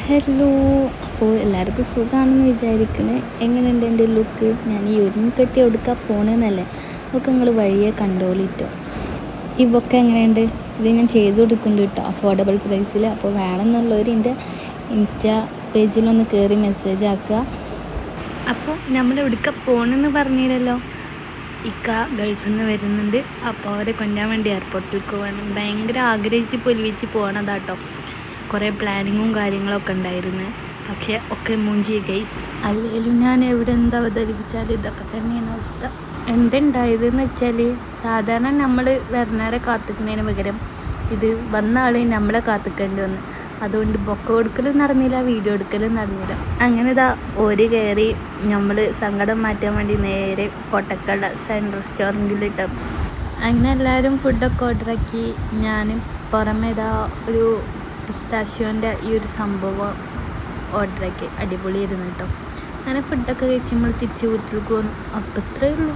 Hello, അപ്പോൾ എല്ലാവർക്കും സുഖമാണെന്ന് വിചാരിക്കുന്നത്. എങ്ങനെയുണ്ട് എൻ്റെ ലുക്ക്? ഞാൻ ഈ ഒരുങ്ങിക്കെട്ടി എടുക്കാൻ പോണെന്നല്ലേ, ഒക്കെ നിങ്ങൾ വഴിയെ കണ്ടോളിട്ടോ. ഈ ബൊക്കെ എങ്ങനെയുണ്ട്? ഇത് ഞാൻ ചെയ്ത് കൊടുക്കുന്നുണ്ട് കേട്ടോ, അഫോർഡബിൾ പ്രൈസിൽ. അപ്പോൾ വേണമെന്നുള്ളവർ എൻ്റെ ഇൻസ്റ്റാ പേജിലൊന്ന് കയറി മെസ്സേജ് ആക്കുക. അപ്പോൾ നമ്മൾ എടുക്കാൻ പോകണമെന്ന് പറഞ്ഞില്ലല്ലോ, ഇക്ക ഗൾഫിൽ നിന്ന് വരുന്നുണ്ട്. അപ്പോൾ അവരെ കൊണ്ടുപോകാൻ വേണ്ടി എയർപോർട്ടിലേക്ക് പോകണം. ഭയങ്കര ആഗ്രഹിച്ച് പൊലിവിച്ച് പോകണതാട്ടോ. കുറേ പ്ലാനിങ്ങും കാര്യങ്ങളൊക്കെ ഉണ്ടായിരുന്നു, പക്ഷേ ഒക്കെ മൂഞ്ചി ഗൈസ്. അല്ലെങ്കിലും ഞാൻ എവിടെ എന്താ അവതരിപ്പിച്ചാലും ഇതൊക്കെ തന്നെയാണ് അവസ്ഥ. എന്തുണ്ടായതെന്ന് വെച്ചാൽ, സാധാരണ നമ്മൾ വരുന്നവരെ കാത്തിക്കുന്നതിന് പകരം ഇത് വന്ന ആൾ നമ്മളെ കാത്തിക്കേണ്ടി വന്നു. അതുകൊണ്ട് ബൊക്ക കൊടുക്കലും നടന്നില്ല, വീഡിയോ എടുക്കലും നടന്നില്ല. അങ്ങനെ ഇതാ ഒരു കയറി നമ്മൾ സങ്കടം മാറ്റാൻ വേണ്ടി നേരെ കൊട്ടക്കട സൈൻ റെസ്റ്റോറൻറ്റിലിട്ട് അങ്ങനെ എല്ലാവരും ഫുഡൊക്കെ ഓർഡറാക്കി. ഞാൻ പുറമേ ഇതാ ഒരു പിസ്താഷ്യോൻ്റെ ഈ ഒരു സംഭവം ഓർഡറാക്കി. അടിപൊളിയായിരുന്നു കേട്ടോ. അങ്ങനെ ഫുഡൊക്കെ കഴിച്ച് നമ്മൾ തിരിച്ച് വീട്ടിലേക്ക് പോകുന്നു. അപ്പം ഇത്രയേ ഉള്ളൂ.